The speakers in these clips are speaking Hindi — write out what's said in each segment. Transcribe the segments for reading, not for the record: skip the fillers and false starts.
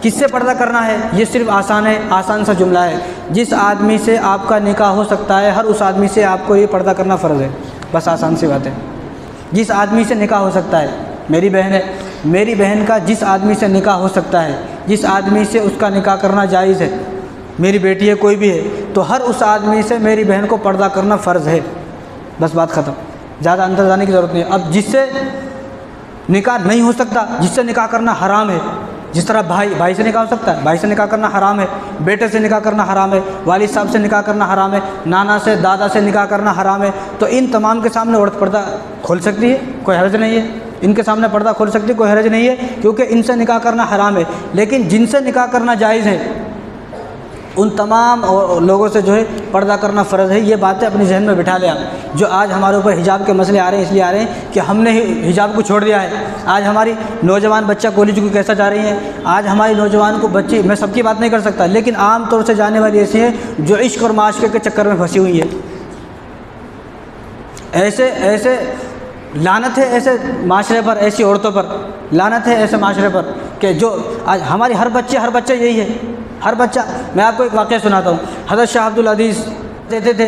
किससे पर्दा करना है? ये सिर्फ आसान है, आसान सा जुमला है। जिस आदमी से आपका निकाह हो सकता है, हर उस आदमी से आपको ये पर्दा करना फ़र्ज़ है। बस आसान सी बात है। जिस आदमी से निकाह हो सकता है, मेरी बहन है, मेरी बहन का जिस आदमी से निकाह हो सकता है, जिस आदमी से उसका निकाह करना जायज़ है, मेरी बेटी है, कोई भी है, तो हर उस आदमी से मेरी बहन को पर्दा करना फ़र्ज़ है। बस बात ख़त्म, ज़्यादा अंदर जाने की ज़रूरत नहीं है। अब जिससे निकाह नहीं हो सकता, जिससे निकाह करना हराम है, जिस तरह भाई से निकाह हो सकता है, भाई से निकाह करना हराम है, बेटे से निकाह करना हराम है, वालिद साहब से निकाह करना हराम है, नाना से दादा से निकाह करना हराम है, तो इन तमाम के सामने औरत पर्दा खोल सकती है, कोई हर्ज नहीं है। इनके सामने पर्दा खोल सकती है, कोई हर्ज नहीं है, क्योंकि इनसे निकाह करना हराम है। लेकिन जिनसे निकाह करना जायज़ है, उन तमाम लोगों से जो है पर्दा करना फ़र्ज़ है। ये बातें अपने जहन में बिठा लें आप। जो आज हमारे ऊपर हिजाब के मसले आ रहे हैं, इसलिए आ रहे हैं कि हमने हिजाब को छोड़ दिया है। आज हमारी नौजवान बच्चा कॉलेज को कैसा जा रही हैं, आज हमारी नौजवान को बच्ची, मैं सबकी बात नहीं कर सकता, लेकिन आम तौर से जाने वाली ऐसी हैं जो इश्क और माशरे के चक्कर में फंसी हुई है। ऐसे लानत है ऐसे माशरे पर, ऐसी औरतों पर लानत है, ऐसे माशरे पर कि जो आज हमारी हर बच्चे यही है, हर बच्चा। मैं आपको एक वाक़या सुनाता हूँ। हज़रत शाह अब्दुल अज़ीज़ देते थे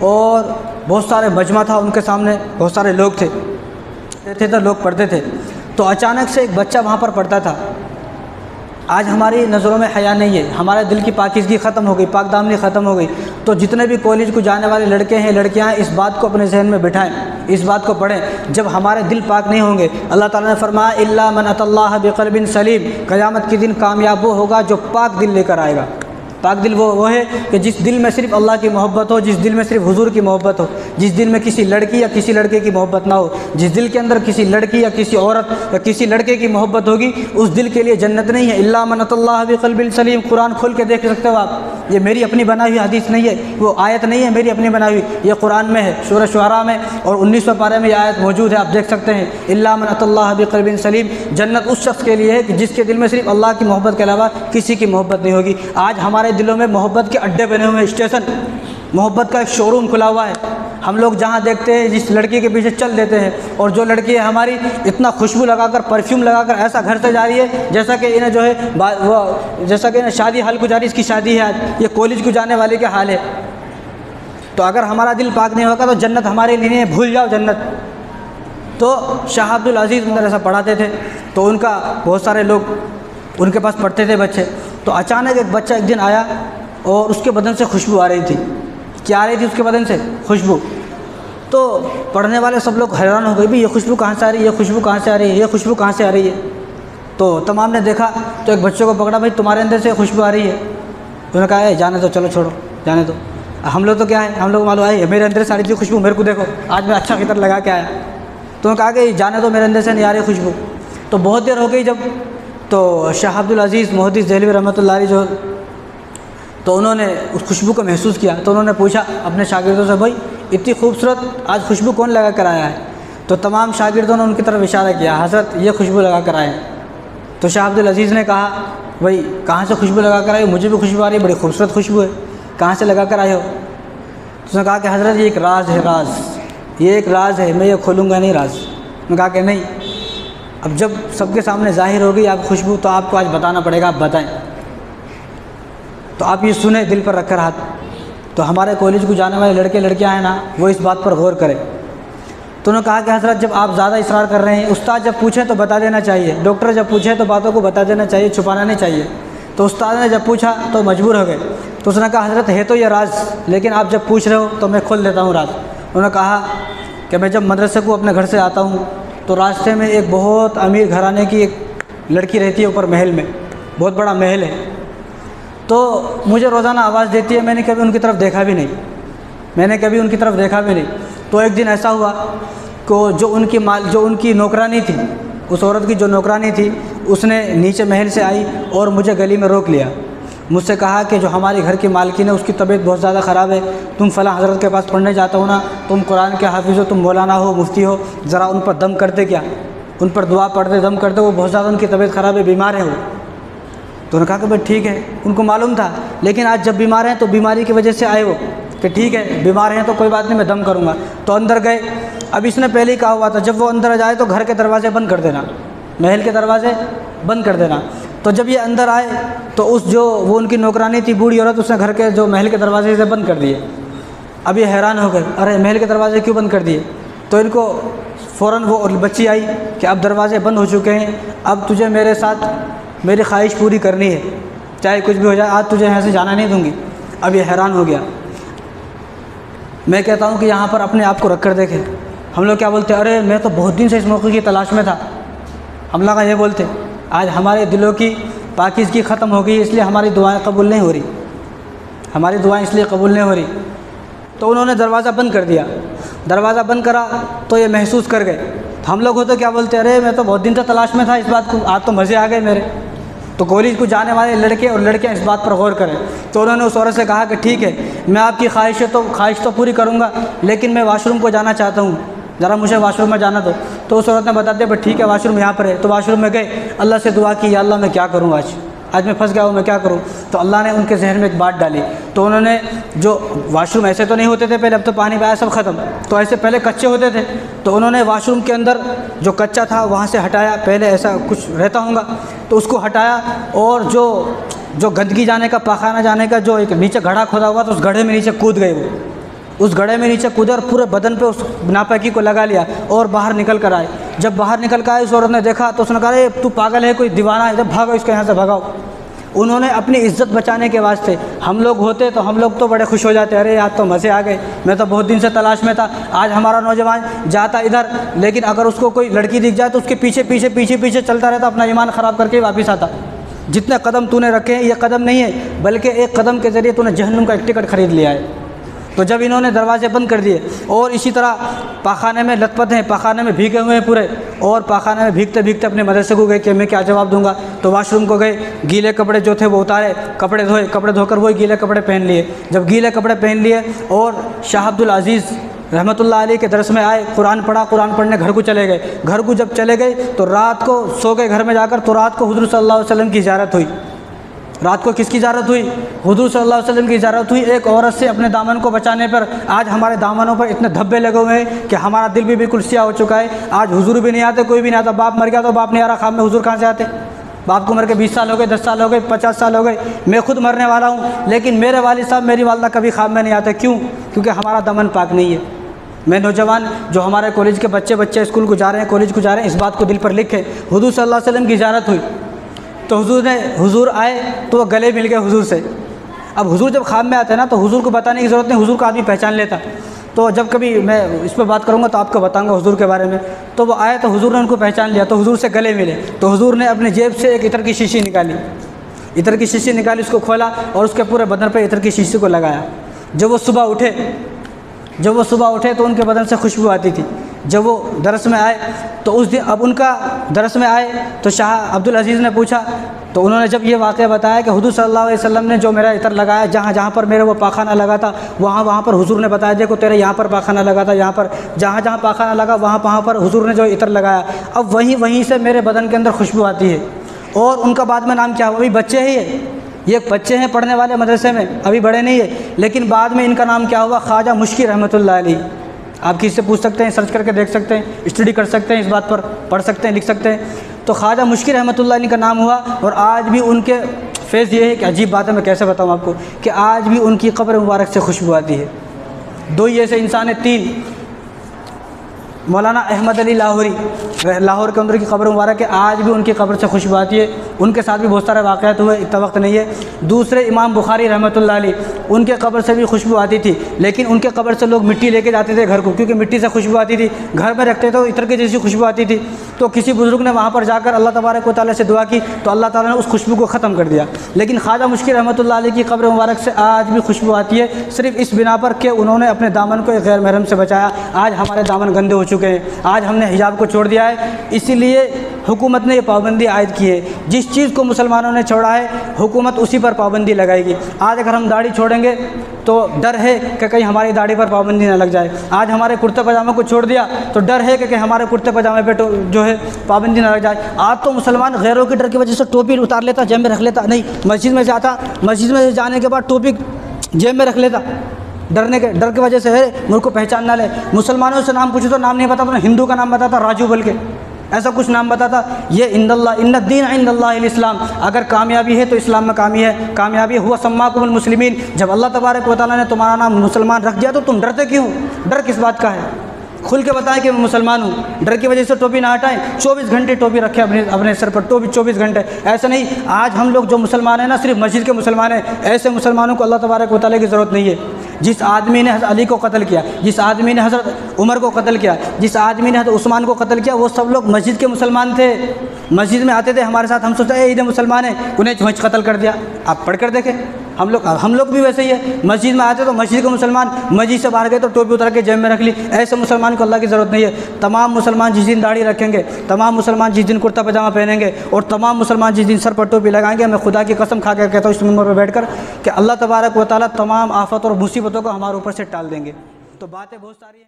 और बहुत सारे मजमा था उनके सामने, बहुत सारे लोग थे, देते थे, लोग पढ़ते थे। तो अचानक से एक बच्चा वहाँ पर पढ़ता था। आज हमारी नज़रों में हया नहीं है, हमारे दिल की पाकीज़गी ख़त्म हो गई, पाकदामनी ख़त्म हो गई। तो जितने भी कॉलेज को जाने वाले लड़के हैं, लड़कियां हैं, इस बात को अपने जहन में बिठाएं, इस बात को पढ़ें। जब हमारे दिल पाक नहीं होंगे, अल्लाह ताला ने फरमाया इल्ला मन अतल्लाह बिक़ल्बिन सलीम, क़यामत के दिन कामयाब वो होगा जो पाक दिल लेकर आएगा। पाक दिल वो है कि जिस दिल में सिर्फ अल्लाह की मोहब्बत हो, जिस दिल में सिर्फ हुजूर की मोहब्बत हो, जिस दिल में किसी लड़की या किसी लड़के की मोहब्बत ना हो, जिस दिल के अंदर किसी लड़की या किसी औरत या किसी लड़के की मोहब्बत होगी, उस दिल के लिए जन्नत नहीं है। इल्ला मन अतल्लाह बिक़ल्बिन सलीम, कुरान खोल के देख सकते हो आप। ये मेरी अपनी बनाई हुई हदीस नहीं है, वो आयत नहीं है मेरी अपनी बनाई हुई, ये कुरान में है, सूरह शुअरा में और 19वें पारे में ये आयत मौजूद है, आप देख सकते हैं। इल्ला मन अतल्लाह बिक़ल्बिन सलीम, जन्नत उस शख्स के लिए है कि जिसके दिल में सिर्फ अल्लाह की मोहब्बत के अलावा किसी की मोहब्बत नहीं होगी। आज हमारे दिलों में मोहब्बत के अड्डे बने हुए हैं, स्टेशन, मोहब्बत का एक शोरूम खुला हुआ है। हम लोग जहाँ देखते हैं जिस लड़की के पीछे चल देते हैं, और जो लड़की है हमारी इतना खुशबू लगाकर, परफ्यूम लगाकर ऐसा घर से जा रही है जैसा कि इन्हें जो है वो जैसा कि इन्हें शादी हाल को जा रही है, इसकी शादी है आज, ये कॉलेज को जाने वाले के हाल है। तो अगर हमारा दिल पाक नहीं होगा तो जन्नत हमारे लिए नहीं है, भूल जाओ जन्नत। तो शाह अब्दुल अज़ीज़ ऐसा पढ़ाते थे, तो उनका बहुत सारे लोग उनके पास पढ़ते थे बच्चे। तो अचानक एक बच्चा एक दिन आया और उसके बदन से खुशबू आ रही थी। क्या आ रही थी उसके बदन से? खुशबू। तो पढ़ने वाले सब लोग हैरान हो गए, भाई ये खुशबू कहाँ से आ रही है, ये खुशबू कहाँ से आ रही है, ये खुशबू कहाँ से आ रही है। तो तमाम ने देखा तो एक बच्चे को पकड़ा, भाई तुम्हारे अंदर से खुशबू आ रही है। उन्होंने कहा है जाने दो, चलो छोड़ो जाने दो। हम लोग तो क्या है, हम लोग मालूम है मेरे अंदर से आ रही थी खुशबू, मेरे को देखो आज मैं अच्छा खितर लगा के आया। तो उन्होंने कहा कि जाने दो, मेरे अंदर से नहीं आ रही खुशबू। तो बहुत देर हो गई जब, तो शाह अब्दुल अज़ीज़ मुहद्दिस देहलवी रहमतुल्लाह अलैह जो, तो उन्होंने उस खुशबू को महसूस किया। तो उन्होंने पूछा अपने शागिर्दों से, भाई इतनी खूबसूरत आज खुशबू कौन लगा कर आया है? तो तमाम शागिर्दों ने उनकी तरफ इशारा किया, हज़रत ये खुशबू लगा कर आए। तो शाह अब्दुल अज़ीज़ ने कहा, भाई कहाँ से खुशबू लगा कर आए हो? मुझे भी खुशबू आ रही है, बड़ी खूबसूरत खुशबू है, कहाँ से लगा कर आए हो? तो उसने कहा कि हज़रत ये एक राज है, राज, ये एक राज है, मैं ये खोलूँगा नहीं राज। मैं कहा कि नहीं, अब जब सबके सामने ज़ाहिर हो गई आप खुशबू, तो आपको आज बताना पड़ेगा, आप बताएं। तो आप ये सुने, दिल पर रखकर हाथ। तो हमारे कॉलेज को जाने वाले लड़के लड़कियां हैं ना, वो इस बात पर गौर करें। तो उन्होंने कहा कि हज़रत जब आप ज़्यादा इसरार कर रहे हैं, उस्ताद जब पूछे तो बता देना चाहिए, डॉक्टर जब पूछे तो बातों को बता देना चाहिए, छुपाना नहीं चाहिए। तो उस्ताद ने जब पूछा तो मजबूर हो गए। तो उसने कहा हज़रत है तो ये राज, लेकिन आप जब पूछ रहे हो तो मैं खोल देता हूँ राज। उन्होंने कहा कि मैं जब मदरसे को अपने घर से आता हूँ तो रास्ते में एक बहुत अमीर घराने की एक लड़की रहती है ऊपर महल में, बहुत बड़ा महल है। तो मुझे रोज़ाना आवाज़ देती है, मैंने कभी उनकी तरफ देखा भी नहीं, मैंने कभी उनकी तरफ देखा भी नहीं। तो एक दिन ऐसा हुआ कि जो उनकी नौकरानी थी, उस औरत की जो नौकरानी थी, उसने नीचे महल से आई और मुझे गली में रोक लिया। मुझसे कहा कि जो हमारे घर की मालकिन है उसकी तबीयत बहुत ज़्यादा ख़राब है, तुम फ़लाँ हज़रत के पास पढ़ने जाता हो ना, तुम कुरान के हाफिज़ हो, तुम मौलाना हो, मुफ्ती हो, ज़रा उन पर दम करते क्या, उन पर दुआ पढ़ते, दम करते, वो बहुत ज़्यादा उनकी तबीयत ख़राब है, बीमार है वो। तो उन्होंने कहा कि भाई ठीक है, उनको मालूम था, लेकिन आज जब बीमार हैं तो बीमारी की वजह से आए वो, कि ठीक है बीमार हैं तो कोई बात नहीं, मैं दम करूँगा। तो अंदर गए। अब इसने पहले ही कहा हुआ था जब वो अंदर जाए तो घर के दरवाज़े बंद कर देना, महल के दरवाज़े बंद कर देना। तो जब ये अंदर आए तो उस जो वो उनकी नौकरानी थी बूढ़ी औरत, उसने घर के जो महल के दरवाजे से बंद कर दिए। अब ये हैरान हो गए, अरे महल के दरवाजे क्यों बंद कर दिए? तो इनको फ़ौरन वो बच्ची आई कि अब दरवाजे बंद हो चुके हैं, अब तुझे मेरे साथ मेरी ख्वाहिश पूरी करनी है, चाहे कुछ भी हो जाए, आज तुझे यहाँ से जाना नहीं दूँगी। अब ये हैरान हो गया। मैं कहता हूँ कि यहाँ पर अपने आप को रख कर देखें। हम लोग क्या बोलते हैं, अरे मैं तो बहुत दिन से इस मौके की तलाश में था। हम लोग ये बोलते, आज हमारे दिलों की पाकीज़गी ख़त्म हो गई, इसलिए हमारी दुआएं कबूल नहीं हो रही, हमारी दुआएं इसलिए कबूल नहीं हो रही। तो उन्होंने दरवाज़ा बंद कर दिया। दरवाज़ा बंद करा तो ये महसूस कर गए। हम लोग हो तो क्या बोलते, अरे मैं तो बहुत दिन से तलाश में था इस बात को, आज तो मज़े आ गए मेरे। तो कॉलेज को जाने वाले लड़के और लड़कियां इस बात पर गौर करें। तो उन्होंने उस औरत से कहा कि ठीक है, मैं आपकी ख्वाहिश तो पूरी करूँगा, लेकिन मैं वाशरूम को जाना चाहता हूँ, ज़रा मुझे वाशरूम में जाना दो। तो उस औरत ने बता दिया, ठीक है वाशरूम यहाँ पर है। तो वाशरूम में गए, अल्लाह से दुआ की, या अल्लाह मैं क्या करूँ, आज मैं फंस गया हूँ, मैं क्या करूँ। तो अल्लाह ने उनके जहन में एक बात डाली। तो उन्होंने जो वाशरूम ऐसे तो नहीं होते थे पहले, अब तो पानी पाया सब ख़त्म, तो ऐसे पहले कच्चे होते थे। तो उन्होंने वाशरूम के अंदर जो कच्चा था वहाँ से हटाया, पहले ऐसा कुछ रहता होगा तो उसको हटाया, और जो गंदगी जाने का, पाखाना जाने का जो एक नीचे गड्ढा खोदा हुआ, तो उस गड्ढे में नीचे कूद गए। वो उस गड्ढे में नीचे कूदे और पूरे बदन पे उस नापाकी को लगा लिया और बाहर निकल कर आए। जब बाहर निकल कर आए, उस औरत ने देखा तो उसने कहा, अरे तू पागल है, कोई दीवाना है, जब भागो इसको यहाँ से भगाओ। उन्होंने अपनी इज़्ज़त बचाने के वास्ते, हम लोग होते तो हम लोग तो बड़े खुश हो जाते, अरे यार तो मज़े आ गए, मैं तो बहुत दिन से तलाश में था, आज हमारा नौजवान जाता इधर। लेकिन अगर उसको कोई लड़की दिख जाए तो उसके पीछे पीछे पीछे पीछे चलता रहता, अपना ईमान ख़राब करके वापस आता। जितने कदम तूने रखे हैं, ये कदम नहीं है, बल्कि एक कदम के ज़रिए तूने जहन्नुम का एक टिकट ख़रीद लिया है। तो जब इन्होंने दरवाजे बंद कर दिए और इसी तरह पाखाने में लथपथ हैं, पाखाने में भीगे हुए हैं पूरे, और पाखाने में भीगते भीगते अपने मदरसे को गए कि मैं क्या जवाब दूंगा। तो वाशरूम को गए, गीले कपड़े जो थे वो उतारे, कपड़े धोए, कपड़े धोकर वही गीले कपड़े पहन लिए। जब गीले कपड़े पहन लिए और शाह अब्दुल अज़ीज़ रहमतुल्लाह अलैह के दरस में आए, कुरान पढ़ा, कुरान पढ़ने घर को चले गए। घर को जब चले गए तो रात को सो गए घर में जाकर। तो रात को हुज़ूर सल्लल्लाहु अलैहि वसल्लम की ज़ियारत हुई। रात को किसकी ज़ियारत हुई? हुज़ूर सल्लल्लाहु अलैहि वसल्लम की ज़ियारत हुई, एक औरत से अपने दामन को बचाने पर। आज हमारे दामनों पर इतने धब्बे लगे हुए हैं कि हमारा दिल भी बिल्कुल सियाह हो चुका है। आज हुज़ूर भी नहीं आते, कोई भी नहीं आता। बाप मर गया तो बाप नहीं आ रहा, ख़्वाब में हुज़ूर कहाँ से आते? बाप को मर के 20 साल हो गए, 10 साल हो गए, 50 साल हो गए। मैं खुद मरने वाला हूँ, लेकिन मेरे वालिद साहब, मेरी वालदा कभी ख़्वाब में नहीं आते। क्यों? क्योंकि हमारा दामन पाक नहीं है। मैं नौजवान जो हमारे कॉलेज के बच्चे स्कूल को जा रहे हैं, कॉलेज को जा रहे हैं, इस बात को दिल पर लिखे। हुज़ूर सल्लल्लाहु अलैहि वसल्लम की ज़ियारत हुई तो हुज़ूर आए तो वो गले मिल गए हुज़ूर से। अब हुज़ूर जब ख़्वाब में आते हैं ना, तो हुज़ूर को बताने की ज़रूरत नहीं, हुज़ूर को आदमी पहचान लेता। तो जब कभी मैं इस पर बात करूँगा तो आपको बताऊँगा हुज़ूर के बारे में। तो वो आए तो हुज़ूर ने उनको पहचान लिया, तो हुज़ूर से गले मिले। तो हुज़ूर ने अपनी जेब से एक इत्र की शीशी निकाली, इत्र की शीशी निकाली, उसको खोला और उसके पूरे बदन पर इत्र की शीशी को लगाया। जब वो सुबह उठे तो उनके बदन से खुशबू आती थी। जब वो दरस में आए तो उस दिन, अब उनका दरस में आए तो शाह अब्दुल अज़ीज़ ने पूछा, तो उन्होंने जब ये वाक़या बताया कि हुज़ूर सल्लल्लाहु अलैहि वसल्लम ने जो मेरा इत्र लगाया, जहाँ पर मेरे वो पाखाना लगा था, वहाँ पर हुज़ूर ने बताया, देखो तेरे यहाँ पर पाखाना लगा था, यहाँ पर जहाँ पाखाना लगा वहाँ पर हुज़ूर ने जो इत्र लगाया, अब वहीं से मेरे बदन के अंदर खुशबू आती है। और उनका बाद में नाम क्या हुआ? अभी बच्चे ही ये बच्चे हैं पढ़ने वाले मदरसे में, अभी बड़े नहीं है, लेकिन बाद में इनका नाम क्या हुआ? ख्वाजा मुश्की रहमतुल्लाह अलैह। आप किसी से पूछ सकते हैं, सर्च करके देख सकते हैं, स्टडी कर सकते हैं, इस बात पर पढ़ सकते हैं, लिख सकते हैं। तो ख्वाजा मुश्की रहमतुल्लाह अलैह का नाम हुआ। और आज भी उनके फेज़ ये है कि अजीब बात है, मैं कैसे बताऊँ आपको, कि आज भी उनकी कब्र मुबारक से खुशबू आती है। दो ही ऐसे इंसान है, तीन, मौलाना अहमद अली लाहौरी, लाहौर के अंदर की कब्र मुबारक है, आज भी उनकी कब्र से खुशबू आती है। उनके साथ भी बहुत सारे वाक़यात हुए, इतना वक्त नहीं है। दूसरे इमाम बुखारी रहमतुल्लाह अलैह, उनके कब्र से भी खुशबू आती थी, लेकिन उनके कब्र से लोग मिट्टी लेके जाते थे घर को, क्योंकि मिट्टी से खुशबू आती थी, घर में रखते तो इत्र की जैसी खुशबू आती थी। तो किसी बुज़ुर्ग ने वहाँ पर जाकर अल्लाह तबारक व तआला से दुआ की तो अल्लाह ताला ने उस खुशबू को ख़त्म कर दिया। लेकिन ख्वाजा मुश्की रहमतुल्लाह अलैह की कब्र मुबारक से आज भी खुशबू आती है, सिर्फ़ इस बिना पर कि उन्होंने अपने दामन को एक गैर महरम से बचाया। आज हमारे दामन गंदे हो चुके हैं, आज हमने हिजाब को छोड़ दिया है, इसीलिए हुकूमत ने ये पाबंदी आयद की है। जिस चीज़ को मुसलमानों ने छोड़ा है, हुकूमत उसी पर पाबंदी लगाएगी। आज अगर हम दाढ़ी छोड़ेंगे तो डर है कि कहीं हमारी दाढ़ी पर पाबंदी ना लग जाए। आज हमारे कुर्ते पजामे को छोड़ दिया तो डर है कि हमारे कुर्ते पजामे पे जो है पाबंदी ना लग जाए। आज तो मुसलमान गैरों के डर की वजह से टोपी उतार लेता, जेब में रख लेता, नहीं मस्जिद में जाता, मस्जिद में जाने के बाद टोपी जेब में रख लेता, डर की वजह से है, मुझको पहचान ना ले। मुसलमानों से नाम पूछो तो नाम नहीं बताता, तो हिंदू का नाम बताता राजू बोल के, ऐसा कुछ नाम बताता। ये इन्ना दीन इंदल्लाहिल इस्लाम, अगर कामयाबी है तो इस्लाम में कामयाबी हुआ सम्माकुमुल मुस्लिमीन। जब अल्लाह तबारक व तआला ने तुम्हारा नाम मुसलमान रख दिया तो तुम डरते क्यों? डर किस बात का है? खुल के बताएं कि मैं मुसलमान हूँ। डर की वजह से टोपी ना हटाएं। 24 घंटे टोपी रखें अपने सर पर, टोपी 24 घंटे। ऐसा नहीं, आज हम लोग जो मुसलमान हैं ना सिर्फ मस्जिद के मुसलमान हैं, ऐसे मुसलमानों को अल्लाह तबारक व तआला की ज़रूरत नहीं है। जिस आदमी ने हज़रत अली को कत्ल किया, जिस आदमी ने हज़रत उमर को कत्ल किया, जिस आदमी ने हज़रत उस्मान को कत्ल किया, वो सब लोग मस्जिद के मुसलमान थे। मस्जिद में आते थे हमारे साथ, हम सोचते ईद मुसलमान है, उन्हें वहीं कत्ल कर दिया। आप पढ़ कर देखें, हम लोग भी वैसे ही है। मस्जिद में आते तो मस्जिद के मुसलमान, मस्जिद से बाहर गए तो टोपी उतार के जेब में रख ली। ऐसे मुसलमान को अल्लाह की ज़रूरत नहीं है। तमाम मुसलमान जिस दिन दाढ़ी रखेंगे, तमाम मुसलमान जिस दिन कुर्ता पजामा पहनेंगे और तमाम मुसलमान जिस दिन सर पर टोपी लगाएंगे, मैं खुदा की कसम खा कर कहता हूँ इस मिंबर पर बैठ कर कि अल्लाह तबारक व तआला तमाम आफत और मुसीबतों को हमारे ऊपर से टाल देंगे। तो बातें बहुत सारी हैं।